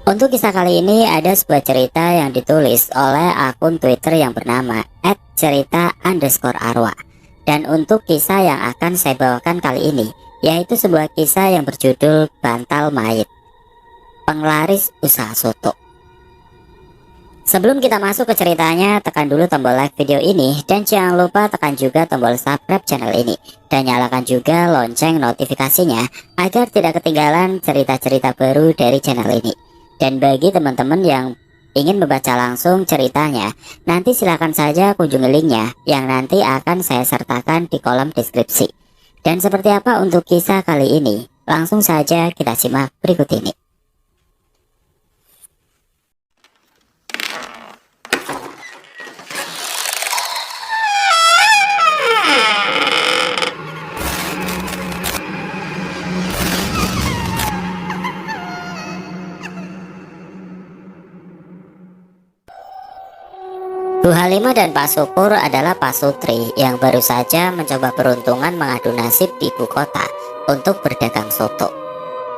Untuk kisah kali ini ada sebuah cerita yang ditulis oleh akun Twitter yang bernama @cerita_arwa. Dan untuk kisah yang akan saya bawakan kali ini, yaitu sebuah kisah yang berjudul Bantal Mayit, penglaris usaha soto. Sebelum kita masuk ke ceritanya, tekan dulu tombol like video ini dan jangan lupa tekan juga tombol subscribe channel ini dan nyalakan juga lonceng notifikasinya agar tidak ketinggalan cerita-cerita baru dari channel ini. Dan bagi teman-teman yang ingin membaca langsung ceritanya, nanti silakan saja kunjungi linknya yang nanti akan saya sertakan di kolom deskripsi. Dan seperti apa untuk kisah kali ini? Langsung saja kita simak berikut ini. Bu Halimah dan Pak Syukur adalah pasutri yang baru saja mencoba peruntungan mengadu nasib di ibu kota untuk berdagang soto.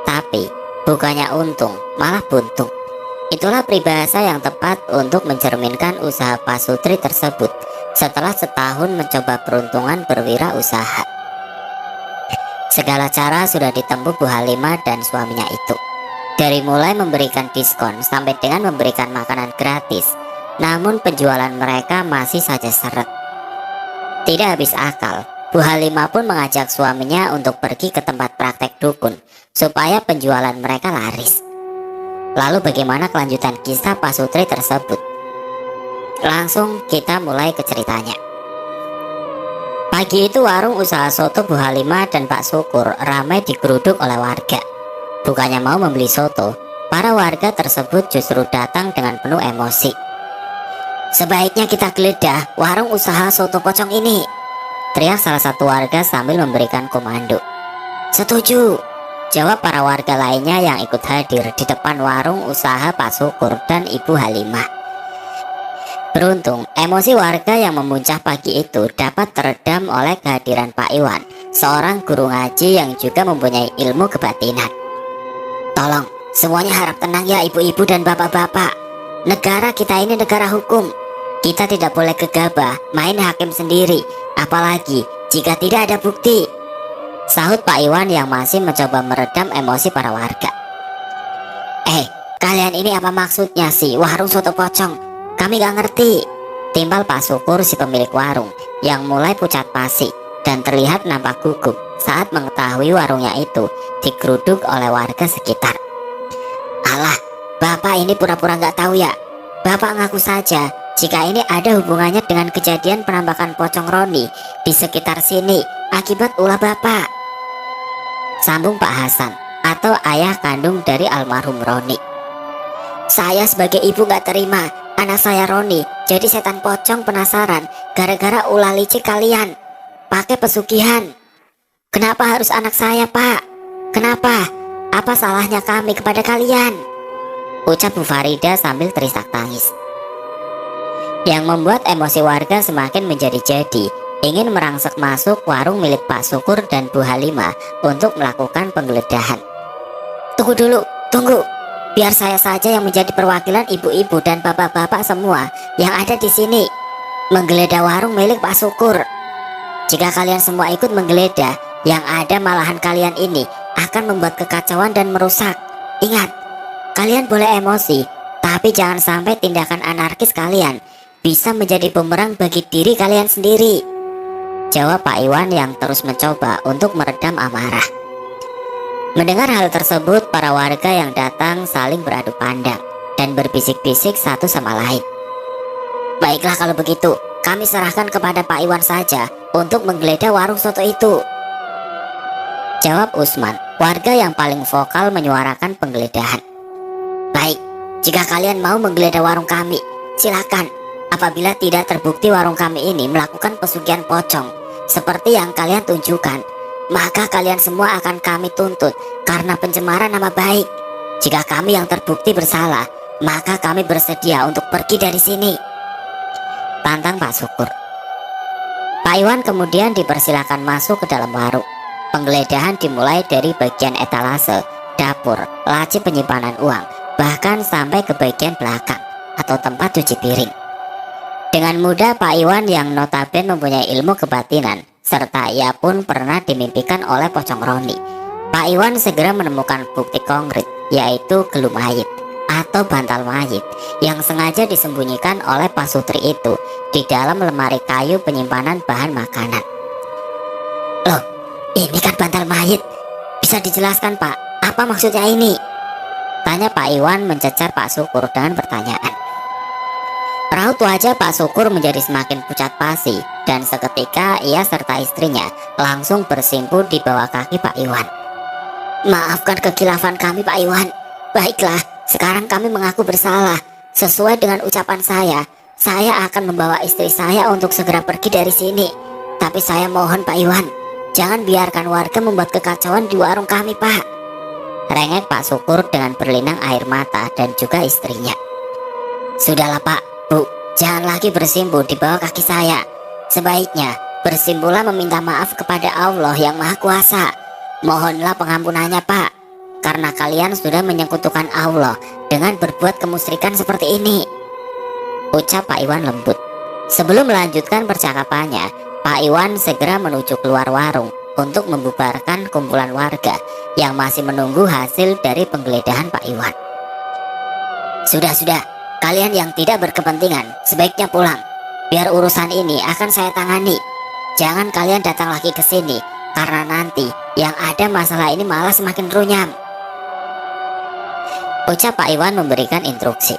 Tapi bukannya untung, malah buntung. Itulah peribahasa yang tepat untuk mencerminkan usaha pasutri tersebut setelah setahun mencoba peruntungan berwirausaha. Segala cara sudah ditempuh Bu Halimah dan suaminya itu. Dari mulai memberikan diskon sampai dengan memberikan makanan gratis. Namun penjualan mereka masih saja seret. Tidak habis akal, Bu Halimah pun mengajak suaminya untuk pergi ke tempat praktek dukun supaya penjualan mereka laris. Lalu bagaimana kelanjutan kisah pasutri tersebut? Langsung kita mulai ke ceritanya. Pagi itu warung usaha soto Bu Halimah dan Pak Syukur ramai digeruduk oleh warga. Bukannya mau membeli soto, para warga tersebut justru datang dengan penuh emosi. "Sebaiknya kita geledah warung usaha soto pocong ini," teriak salah satu warga sambil memberikan komando. "Setuju," jawab para warga lainnya yang ikut hadir di depan warung usaha Pak Syukur dan Ibu Halimah. Beruntung, emosi warga yang memuncak pagi itu dapat teredam oleh kehadiran Pak Iwan, seorang guru ngaji yang juga mempunyai ilmu kebatinan. "Tolong, semuanya harap tenang ya ibu-ibu dan bapak-bapak. Negara kita ini negara hukum. Kita tidak boleh gegabah, main hakim sendiri, apalagi jika tidak ada bukti," sahut Pak Iwan yang masih mencoba meredam emosi para warga. Kalian ini apa maksudnya sih warung soto pocong? Kami gak ngerti," timpal Pak Syukur si pemilik warung yang mulai pucat pasi dan terlihat nampak gugup saat mengetahui warungnya itu digeruduk oleh warga sekitar. "Alah, Bapak ini pura-pura gak tahu ya. Bapak ngaku saja jika ini ada hubungannya dengan kejadian penampakan pocong Roni di sekitar sini akibat ulah Bapak," sambung Pak Hasan atau ayah kandung dari almarhum Roni. "Saya sebagai ibu gak terima anak saya Roni jadi setan pocong penasaran gara-gara ulah licik kalian pakai pesugihan. Kenapa harus anak saya, Pak? Kenapa? Apa salahnya kami kepada kalian?" ucap Bu Farida sambil terisak tangis. Yang membuat emosi warga semakin menjadi-jadi, ingin merangsek masuk warung milik Pak Syukur dan Bu Halimah untuk melakukan penggeledahan. "Tunggu dulu, tunggu. Biar saya saja yang menjadi perwakilan ibu-ibu dan bapak-bapak semua yang ada di sini menggeledah warung milik Pak Syukur. Jika kalian semua ikut menggeledah, yang ada malahan kalian ini akan membuat kekacauan dan merusak. Ingat, kalian boleh emosi, tapi jangan sampai tindakan anarkis kalian bisa menjadi bumerang bagi diri kalian sendiri," jawab Pak Iwan yang terus mencoba untuk meredam amarah. Mendengar hal tersebut, para warga yang datang saling beradu pandang dan berbisik-bisik satu sama lain. "Baiklah kalau begitu, kami serahkan kepada Pak Iwan saja untuk menggeledah warung soto itu," jawab Usman, warga yang paling vokal menyuarakan penggeledahan. "Baik, jika kalian mau menggeledah warung kami, silakan. Apabila tidak terbukti warung kami ini melakukan pesugihan pocong seperti yang kalian tunjukkan, maka kalian semua akan kami tuntut karena pencemaran nama baik. Jika kami yang terbukti bersalah, maka kami bersedia untuk pergi dari sini," tantang Pak Syukur. Pak Iwan kemudian dipersilakan masuk ke dalam warung. Penggeledahan dimulai dari bagian etalase, dapur, laci penyimpanan uang, bahkan sampai ke bagian belakang atau tempat cuci piring. Dengan mudah Pak Iwan yang notabene mempunyai ilmu kebatinan, serta ia pun pernah dimimpikan oleh pocong Roni, Pak Iwan segera menemukan bukti konkret, yaitu gelu mayit atau bantal mayit yang sengaja disembunyikan oleh Pak Sutri itu di dalam lemari kayu penyimpanan bahan makanan. Loh, ini kan bantal mayit. Bisa dijelaskan Pak, apa maksudnya ini? Tanya Pak Iwan mencecar Pak Syukur dengan pertanyaan. Raut wajah Pak Syukur menjadi semakin pucat pasi, dan seketika ia serta istrinya langsung bersimpu di bawah kaki Pak Iwan. Maafkan kekhilafan kami Pak Iwan. Baiklah, sekarang kami mengaku bersalah. Sesuai dengan ucapan saya akan membawa istri saya untuk segera pergi dari sini. Tapi saya mohon Pak Iwan, jangan biarkan warga membuat kekacauan di warung kami Pak. Rengek Pak Syukur dengan berlinang air mata dan juga istrinya. Sudahlah Pak, Bu, jangan lagi bersimpu di bawah kaki saya. Sebaiknya bersimpulah meminta maaf kepada Allah yang Maha Kuasa. Mohonlah pengampunannya Pak, karena kalian sudah menyekutukan Allah dengan berbuat kemusyrikan seperti ini, ucap Pak Iwan lembut. Sebelum melanjutkan percakapannya, Pak Iwan segera menuju keluar warung untuk membubarkan kumpulan warga yang masih menunggu hasil dari penggeledahan Pak Iwan. Sudah, kalian yang tidak berkepentingan sebaiknya pulang. Biar urusan ini akan saya tangani. Jangan kalian datang lagi ke sini, karena nanti yang ada masalah ini malah semakin runyam, ucap Pak Iwan memberikan instruksi.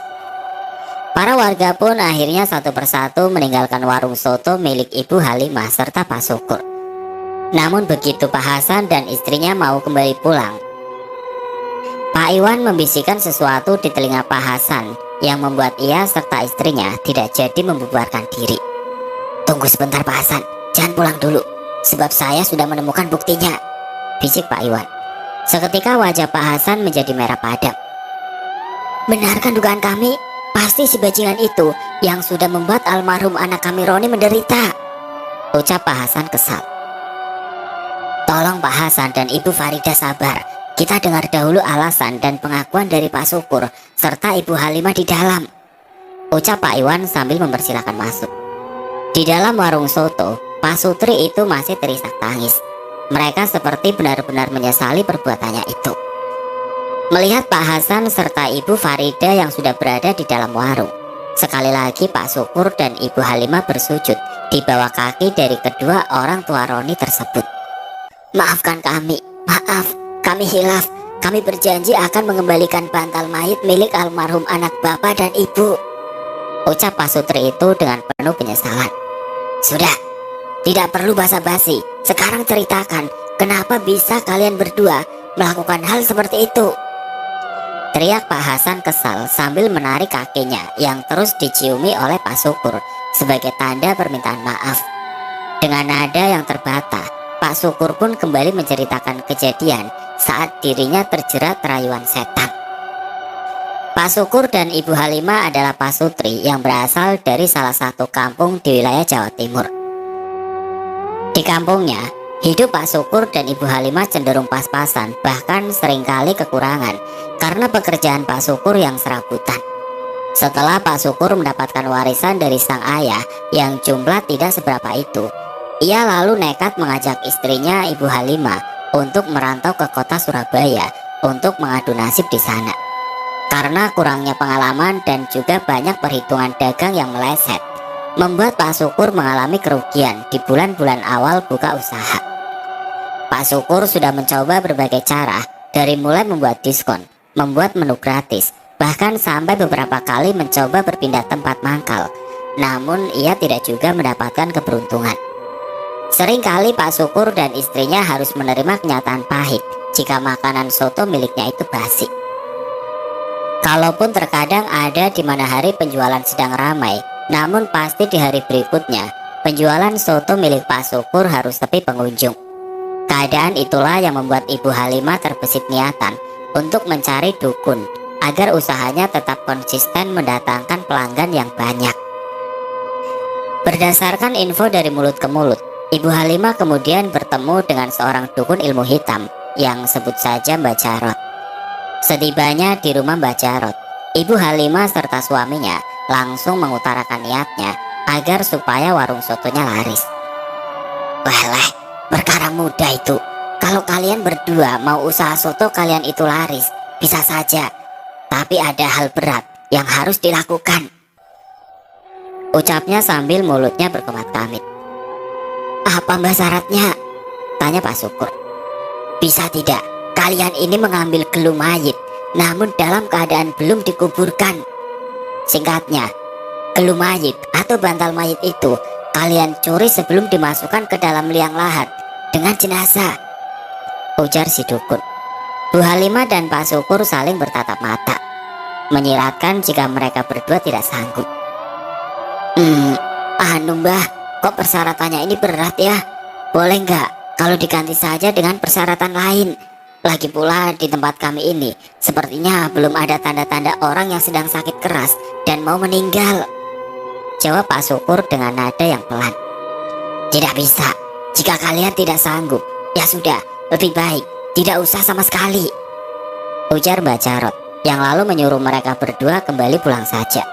Para warga pun akhirnya satu persatu meninggalkan warung soto milik Ibu Halimah serta Pak Syukur. Namun begitu Pak Hasan dan istrinya mau kembali pulang, Pak Iwan membisikkan sesuatu di telinga Pak Hasan yang membuat ia serta istrinya tidak jadi membubarkan diri. Tunggu sebentar Pak Hasan, jangan pulang dulu, sebab saya sudah menemukan buktinya, bisik Pak Iwan. Seketika wajah Pak Hasan menjadi merah padam. Benarkan dugaan kami? Pasti si bajingan itu yang sudah membuat almarhum anak kami Roni menderita, ucap Pak Hasan kesal. Tolong Pak Hasan dan Ibu Farida sabar. Kita dengar dahulu alasan dan pengakuan dari Pak Syukur serta Ibu Halimah di dalam, ucap Pak Iwan sambil mempersilahkan masuk. Di dalam warung soto, Pak Sutri itu masih terisak tangis. Mereka seperti benar-benar menyesali perbuatannya itu. Melihat Pak Hasan serta Ibu Farida yang sudah berada di dalam warung, sekali lagi Pak Syukur dan Ibu Halimah bersujud di bawah kaki dari kedua orang tua Roni tersebut. Maafkan kami, maaf. Kami hilaf, kami berjanji akan mengembalikan bantal mayit milik almarhum anak bapak dan ibu, ucap Pak Sutri itu dengan penuh penyesalan. Sudah, tidak perlu basa-basi. Sekarang ceritakan, kenapa bisa kalian berdua melakukan hal seperti itu, teriak Pak Hasan kesal sambil menarik kakinya yang terus diciumi oleh Pak Syukur sebagai tanda permintaan maaf. Dengan nada yang terbata, Pak Syukur pun kembali menceritakan kejadian saat dirinya terjerat rayuan setan. Pak Syukur dan Ibu Halimah adalah Pak Sutri yang berasal dari salah satu kampung di wilayah Jawa Timur. Di kampungnya, hidup Pak Syukur dan Ibu Halimah cenderung pas-pasan, bahkan seringkali kekurangan karena pekerjaan Pak Syukur yang serabutan. Setelah Pak Syukur mendapatkan warisan dari sang ayah yang jumlah tidak seberapa itu, ia lalu nekat mengajak istrinya Ibu Halimah untuk merantau ke kota Surabaya untuk mengadu nasib di sana. Karena kurangnya pengalaman dan juga banyak perhitungan dagang yang meleset, membuat Pak Syukur mengalami kerugian di bulan-bulan awal buka usaha. Pak Syukur sudah mencoba berbagai cara, dari mulai membuat diskon, membuat menu gratis, bahkan sampai beberapa kali mencoba berpindah tempat mangkal. Namun ia tidak juga mendapatkan keberuntungan. Seringkali Pak Syukur dan istrinya harus menerima kenyataan pahit jika makanan soto miliknya itu basi. Kalaupun terkadang ada di mana hari penjualan sedang ramai, namun pasti di hari berikutnya penjualan soto milik Pak Syukur harus sepi pengunjung. Keadaan itulah yang membuat Ibu Halimah terbesit niatan untuk mencari dukun agar usahanya tetap konsisten mendatangkan pelanggan yang banyak. Berdasarkan info dari mulut ke mulut, Ibu Halimah kemudian bertemu dengan seorang dukun ilmu hitam yang sebut saja Mbak Jarot. Setibanya di rumah Mbak Jarot, Ibu Halimah serta suaminya langsung mengutarakan niatnya agar supaya warung sotonya laris. Walah, perkara mudah itu. Kalau kalian berdua mau usaha soto kalian itu laris, bisa saja. Tapi ada hal berat yang harus dilakukan, ucapnya sambil mulutnya berkemat-kamit. Apa mbak syaratnya? Tanya Pak Syukur. Bisa tidak kalian ini mengambil gelu mayit namun dalam keadaan belum dikuburkan. Singkatnya, gelu mayit atau bantal mayit itu kalian curi sebelum dimasukkan ke dalam liang lahat dengan jenazah, ujar si dukun. Bu Halimah dan Pak Syukur saling bertatap mata, menyiratkan jika mereka berdua tidak sanggup. Anu mbah, kok persyaratannya ini berat ya? Boleh nggak kalau diganti saja dengan persyaratan lain? Lagi pula di tempat kami ini sepertinya belum ada tanda-tanda orang yang sedang sakit keras dan mau meninggal, jawab Pak Syukur dengan nada yang pelan. Tidak bisa. Jika kalian tidak sanggup, ya sudah, lebih baik tidak usah sama sekali, ujar Mbak Jarot yang lalu menyuruh mereka berdua kembali pulang saja.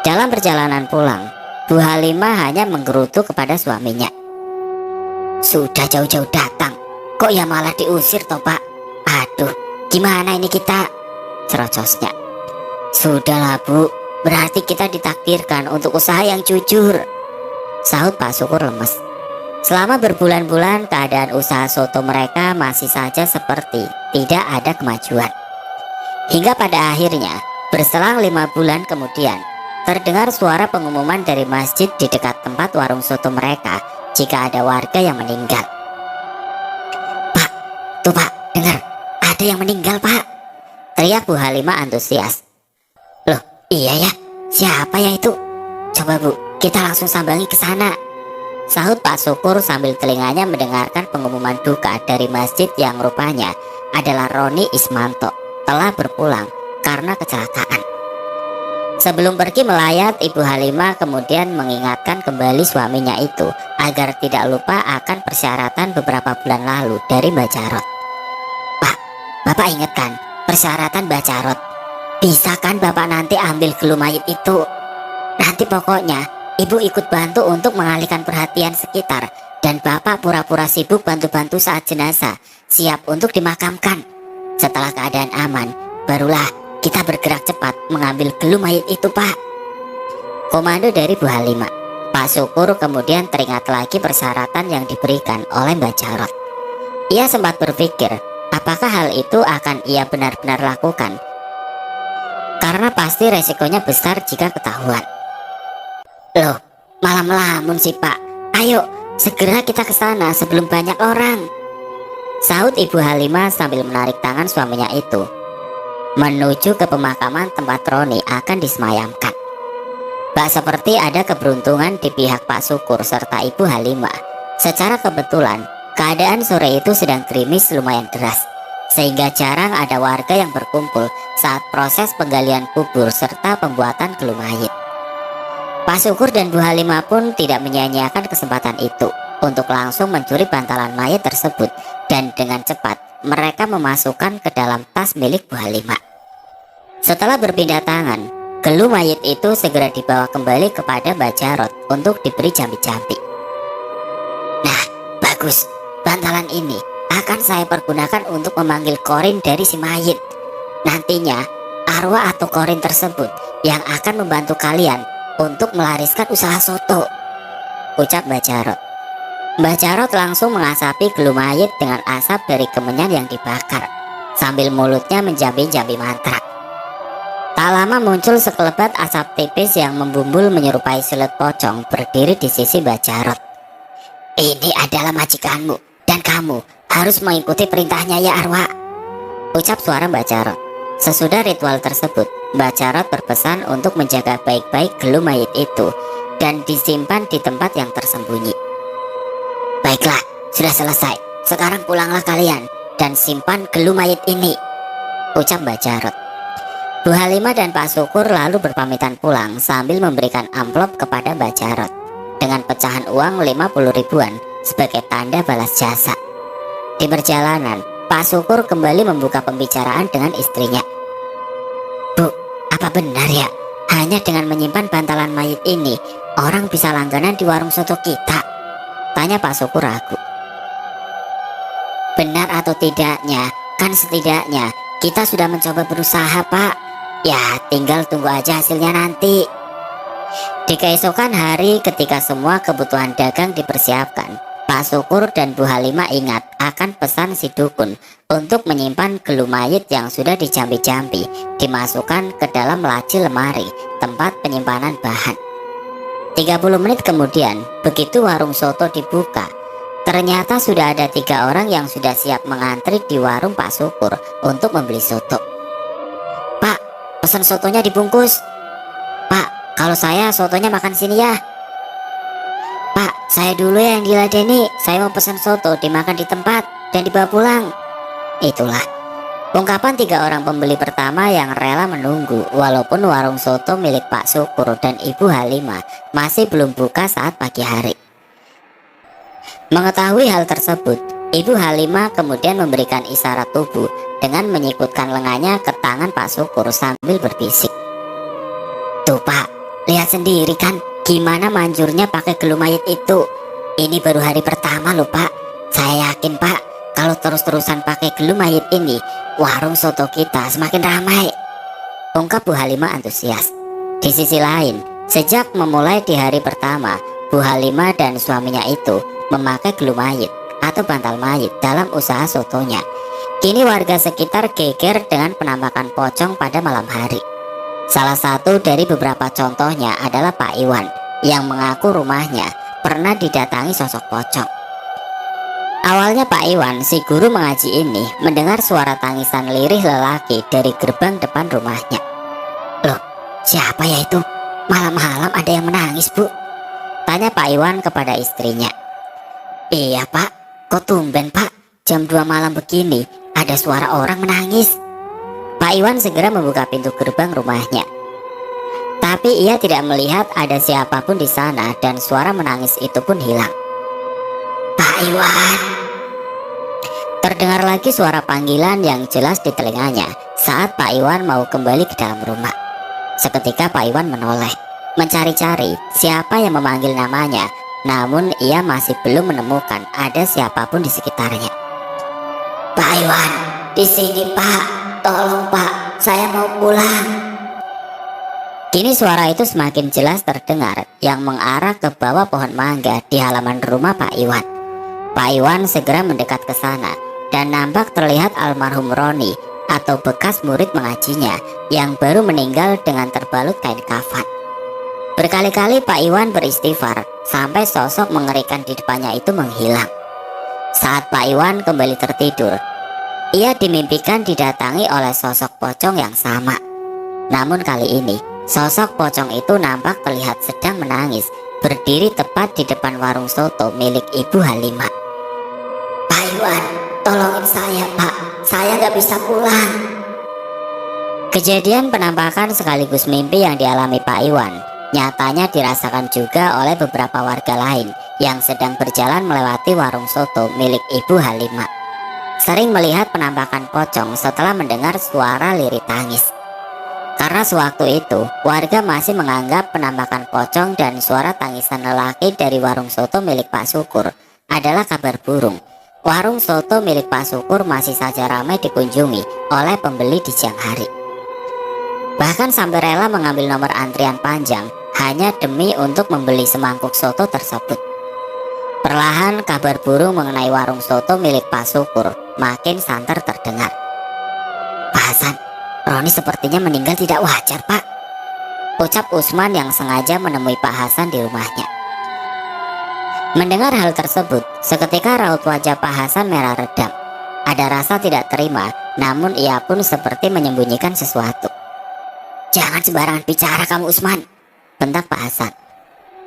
Dalam perjalanan pulang, Bu Halimah hanya menggerutu kepada suaminya. Sudah jauh-jauh datang, kok ya malah diusir toh Pak? Aduh, gimana ini kita? Cerocosnya. Sudahlah Bu, berarti kita ditakdirkan untuk usaha yang jujur, sahut Pak Syukur lemes. Selama berbulan-bulan keadaan usaha soto mereka masih saja seperti tidak ada kemajuan. Hingga pada akhirnya, berselang 5 bulan kemudian, terdengar suara pengumuman dari masjid di dekat tempat warung soto mereka jika ada warga yang meninggal. Pak, tuh Pak, dengar, ada yang meninggal Pak, teriak Bu Halimah antusias. Loh, iya ya, siapa ya itu? Coba Bu, kita langsung sambangi ke sana, sahut Pak Syukur sambil telinganya mendengarkan pengumuman duka dari masjid yang rupanya adalah Roni Ismanto telah berpulang karena kecelakaan. Sebelum pergi melayat, Ibu Halimah kemudian mengingatkan kembali suaminya itu agar tidak lupa akan persyaratan beberapa bulan lalu dari Mbak Jarot. Pak, Bapak ingat kan persyaratan Mbak Jarot? Bisa kan Bapak nanti ambil gelu mayit itu? Nanti pokoknya Ibu ikut bantu untuk mengalihkan perhatian sekitar dan Bapak pura-pura sibuk bantu-bantu saat jenazah siap untuk dimakamkan. Setelah keadaan aman, barulah kita bergerak cepat mengambil gelu mayit itu Pak, komando dari Bu Halimah. Pak Syukur kemudian teringat lagi persyaratan yang diberikan oleh Mbak Jarot. Ia sempat berpikir apakah hal itu akan ia benar-benar lakukan, karena pasti resikonya besar jika ketahuan. Loh, malah melamun sih Pak. Ayo, segera kita ke sana sebelum banyak orang, sahut Ibu Halimah sambil menarik tangan suaminya itu menuju ke pemakaman tempat Roni akan disemayamkan. Tak seperti ada keberuntungan di pihak Pak Syukur serta Ibu Halimah. Secara kebetulan, keadaan sore itu sedang gerimis lumayan deras, sehingga jarang ada warga yang berkumpul saat proses penggalian kubur serta pembuatan gelu mayit. Pak Syukur dan Bu Halimah pun tidak menyia-nyiakan kesempatan itu untuk langsung mencuri bantalan mayat tersebut, dan dengan cepat mereka memasukkan ke dalam tas milik Bu Halimah. Setelah berpindah tangan, gelu mayit itu segera dibawa kembali kepada Mbak Jarot untuk diberi jambi-jambi. Nah, bagus, bantalan ini akan saya pergunakan untuk memanggil korin dari si mayit. Nantinya arwah atau korin tersebut yang akan membantu kalian untuk melariskan usaha soto, ucap Mbak Jarot. Mbak Jarot langsung mengasapi gelu mayit dengan asap dari kemenyan yang dibakar, sambil mulutnya menjambi-jambi mantra. Tak lama muncul sekelebat asap tipis yang membumbul menyerupai silet pocong berdiri di sisi Mbak Jarot. Ini adalah majikanmu, dan kamu harus mengikuti perintahnya ya arwah, ucap suara Mbak Jarot. Sesudah ritual tersebut, Mbak Jarot berpesan untuk menjaga baik-baik gelu mayit itu dan disimpan di tempat yang tersembunyi. Baiklah, sudah selesai. Sekarang pulanglah kalian dan simpan gelu mayit ini, ucap Mbak Jarot. Bu Halimah dan Pak Syukur lalu berpamitan pulang sambil memberikan amplop kepada Mbak Jarot dengan pecahan uang 50 ribuan sebagai tanda balas jasa. Di perjalanan, Pak Syukur kembali membuka pembicaraan dengan istrinya. Bu, apa benar ya? Hanya dengan menyimpan bantalan mayit ini, orang bisa langganan di warung soto kita? Tanya Pak Syukur ragu. Benar atau tidaknya, kan setidaknya kita sudah mencoba berusaha, Pak. Ya, tinggal tunggu aja hasilnya nanti. Di keesokan hari, ketika semua kebutuhan dagang dipersiapkan, Pak Syukur dan Bu Halimah ingat akan pesan si dukun untuk menyimpan gelu mayit yang sudah dijampi-jampi dimasukkan ke dalam laci lemari tempat penyimpanan bahan. 30 menit kemudian, begitu warung soto dibuka, ternyata sudah ada 3 orang yang sudah siap mengantri di warung Pak Syukur untuk membeli soto. Pak, pesan sotonya dibungkus. Pak, kalau saya sotonya makan sini ya. Pak, saya dulu yang diladeni. Saya mau pesan soto dimakan di tempat dan dibawa pulang. Itulah ungkapan 3 orang pembeli pertama yang rela menunggu walaupun warung soto milik Pak Syukur dan Ibu Halimah masih belum buka saat pagi hari. Mengetahui hal tersebut, Ibu Halimah kemudian memberikan isyarat tubuh dengan menyikutkan lengannya ke tangan Pak Syukur sambil berbisik. Tuh Pak, lihat sendiri kan gimana manjurnya pakai gelu mayit itu. Ini baru hari pertama loh Pak. Saya yakin Pak, kalau terus-terusan pakai gelu mayit ini, warung soto kita semakin ramai, ungkap Bu Halimah antusias. Di sisi lain, sejak memulai di hari pertama, Bu Halimah dan suaminya itu memakai gelu mayit atau bantal mayit dalam usaha sotonya. Kini warga sekitar geger dengan penampakan pocong pada malam hari. Salah satu dari beberapa contohnya adalah Pak Iwan yang mengaku rumahnya pernah didatangi sosok pocong. Awalnya Pak Iwan, si guru mengaji ini, mendengar suara tangisan lirih lelaki dari gerbang depan rumahnya. Loh, siapa ya itu? Malam-malam ada yang menangis, Bu? Tanya Pak Iwan kepada istrinya. Iya Pak, kok tumben Pak? Jam 2 malam begini ada suara orang menangis. Pak Iwan segera membuka pintu gerbang rumahnya. Tapi ia tidak melihat ada siapapun di sana dan suara menangis itu pun hilang. Pak Iwan. Terdengar lagi suara panggilan yang jelas di telinganya saat Pak Iwan mau kembali ke dalam rumah. Seketika Pak Iwan menoleh, mencari-cari siapa yang memanggil namanya, namun ia masih belum menemukan ada siapapun di sekitarnya. Pak Iwan, di sini Pak, tolong Pak, saya mau pulang. Kini suara itu semakin jelas terdengar yang mengarah ke bawah pohon mangga di halaman rumah Pak Iwan. Pak Iwan segera mendekat ke sana dan nampak terlihat almarhum Roni atau bekas murid mengajinya yang baru meninggal dengan terbalut kain kafan. Berkali-kali Pak Iwan beristighfar sampai sosok mengerikan di depannya itu menghilang. Saat Pak Iwan kembali tertidur, ia dimimpikan didatangi oleh sosok pocong yang sama. Namun kali ini sosok pocong itu nampak terlihat sedang menangis, berdiri tepat di depan warung soto milik Ibu Halimah. Pak Iwan, tolongin saya Pak, saya gak bisa pulang. Kejadian penampakan sekaligus mimpi yang dialami Pak Iwan nyatanya dirasakan juga oleh beberapa warga lain yang sedang berjalan melewati warung soto milik Ibu Halimah. Sering melihat penampakan pocong setelah mendengar suara lirik tangis. Karena sewaktu itu warga masih menganggap penampakan pocong dan suara tangisan lelaki dari warung soto milik Pak Syukur adalah kabar burung. Warung soto milik Pak Syukur masih saja ramai dikunjungi oleh pembeli di siang hari. Bahkan sampai rela mengambil nomor antrian panjang hanya demi untuk membeli semangkuk soto tersebut. Perlahan kabar burung mengenai warung soto milik Pak Syukur makin santer terdengar. Pak Hasan, Roni sepertinya meninggal tidak wajar Pak, ucap Usman yang sengaja menemui Pak Hasan di rumahnya. Mendengar hal tersebut, seketika raut wajah Pak Hasan merah redam. Ada rasa tidak terima, namun ia pun seperti menyembunyikan sesuatu. Jangan sembarangan bicara kamu Usman, bentak Pak Hasan.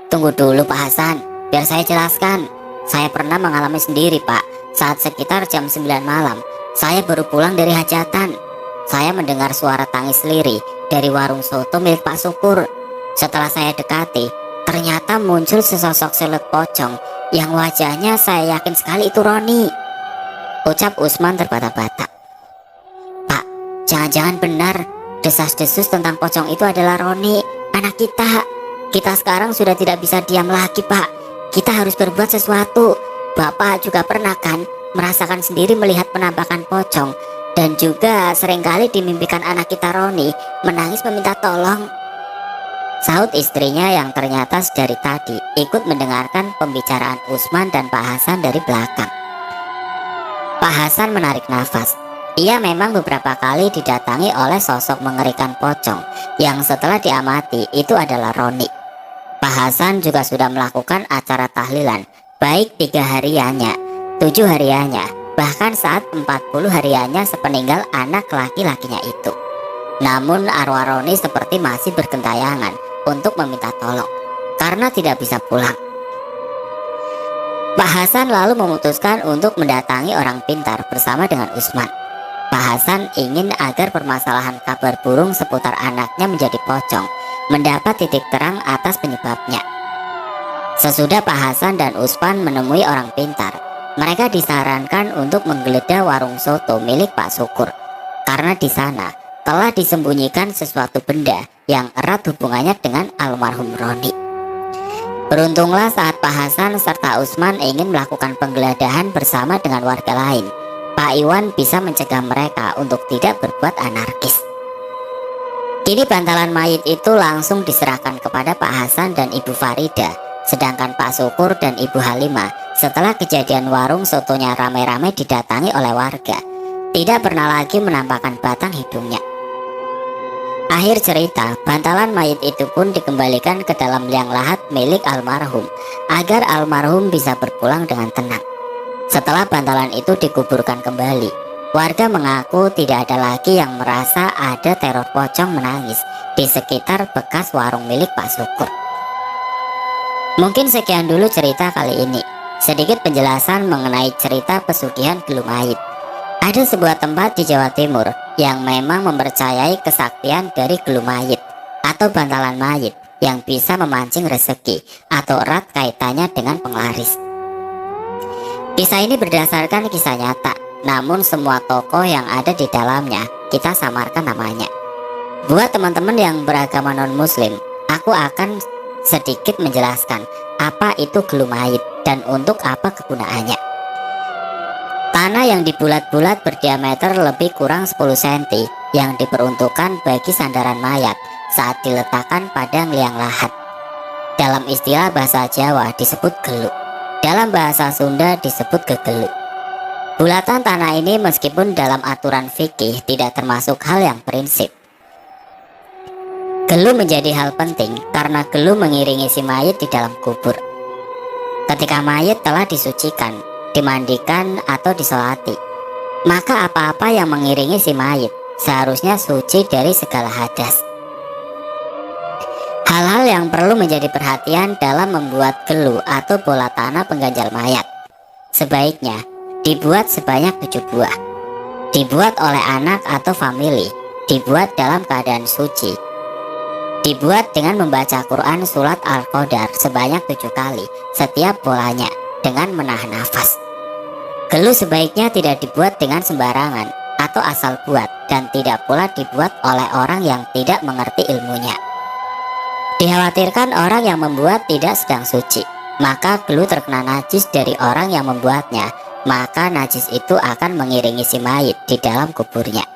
Tunggu dulu Pak Hasan, biar saya jelaskan. Saya pernah mengalami sendiri Pak. Saat sekitar jam 9 malam, saya baru pulang dari hajatan. Saya mendengar suara tangis lirih dari warung soto milik Pak Syukur. Setelah saya dekati, ternyata muncul sesosok siluet pocong yang wajahnya saya yakin sekali itu Roni. ucap Usman terbata-bata. Pak, jangan-jangan benar desas-desus tentang pocong itu adalah Roni, anak kita. Kita sekarang sudah tidak bisa diam lagi, Pak. Kita harus berbuat sesuatu. Bapak juga pernah kan merasakan sendiri melihat penampakan pocong, dan juga seringkali dimimpikan anak kita Roni menangis meminta tolong. Sahut istrinya yang ternyata dari tadi ikut mendengarkan pembicaraan Usman dan Pak Hasan dari belakang. Pak Hasan menarik nafas. Ia memang beberapa kali didatangi oleh sosok mengerikan pocong yang setelah diamati itu adalah Roni. Pak Hasan juga sudah melakukan acara tahlilan, baik 3 hariannya, 7 hariannya, bahkan saat 40 hariannya sepeninggal anak laki-lakinya itu. Namun arwah Roni seperti masih bergentayangan untuk meminta tolong karena tidak bisa pulang. Pak Hasan lalu memutuskan untuk mendatangi orang pintar bersama dengan Usman. Pak Hasan ingin agar permasalahan kabar burung seputar anaknya menjadi pocong mendapat titik terang atas penyebabnya. Sesudah Pak Hasan dan Usman menemui orang pintar, mereka disarankan untuk menggeledah warung soto milik Pak Syukur karena di sana telah disembunyikan sesuatu benda yang erat hubungannya dengan almarhum Roni. Beruntunglah saat Pak Hasan serta Usman ingin melakukan penggeledahan bersama dengan warga lain, Pak Iwan bisa mencegah mereka untuk tidak berbuat anarkis. Kini bantalan mayit itu langsung diserahkan kepada Pak Hasan dan Ibu Farida, sedangkan Pak Syukur dan Ibu Halimah setelah kejadian warung sotonya ramai-ramai didatangi oleh warga, tidak pernah lagi menampakkan batang hidungnya. Akhir cerita, bantalan mayit itu pun dikembalikan ke dalam liang lahat milik almarhum agar almarhum bisa berpulang dengan tenang. Setelah bantalan itu dikuburkan kembali, warga mengaku tidak ada lagi yang merasa ada teror pocong menangis di sekitar bekas warung milik Pak Syukur. Mungkin sekian dulu cerita kali ini. Sedikit penjelasan mengenai cerita pesugihan gelu mayit. Ada sebuah tempat di Jawa Timur yang memang mempercayai kesaktian dari gelu mayit atau bantalan mayit yang bisa memancing rezeki atau erat kaitannya dengan penglaris. Kisah ini berdasarkan kisah nyata, namun semua tokoh yang ada di dalamnya kita samarkan namanya. Buat teman-teman yang beragama non-muslim, aku akan sedikit menjelaskan apa itu gelu mayit dan untuk apa kegunaannya. Tanah yang dibulat-bulat berdiameter lebih kurang 10 cm yang diperuntukkan bagi sandaran mayat saat diletakkan pada liang lahat. Dalam istilah bahasa Jawa disebut gelu, dalam bahasa Sunda disebut gegelu. Bulatan tanah ini meskipun dalam aturan fikih tidak termasuk hal yang prinsip. Gelu menjadi hal penting karena gelu mengiringi si mayit di dalam kubur. Ketika mayit telah disucikan, dimandikan atau disolati, maka apa-apa yang mengiringi si mayit seharusnya suci dari segala hadas. Hal-hal yang perlu menjadi perhatian dalam membuat gelu atau bola tanah pengganjal mayat. Sebaiknya dibuat sebanyak 7 buah. Dibuat oleh anak atau famili. Dibuat dalam keadaan suci. Dibuat dengan membaca Quran surat Al-Qadar sebanyak 7 kali setiap bolanya dengan menahan nafas. Gelu sebaiknya tidak dibuat dengan sembarangan atau asal buat, dan tidak pula dibuat oleh orang yang tidak mengerti ilmunya. Dikhawatirkan orang yang membuat tidak sedang suci, maka gelu terkena najis dari orang yang membuatnya, maka najis itu akan mengiringi si mayit di dalam kuburnya.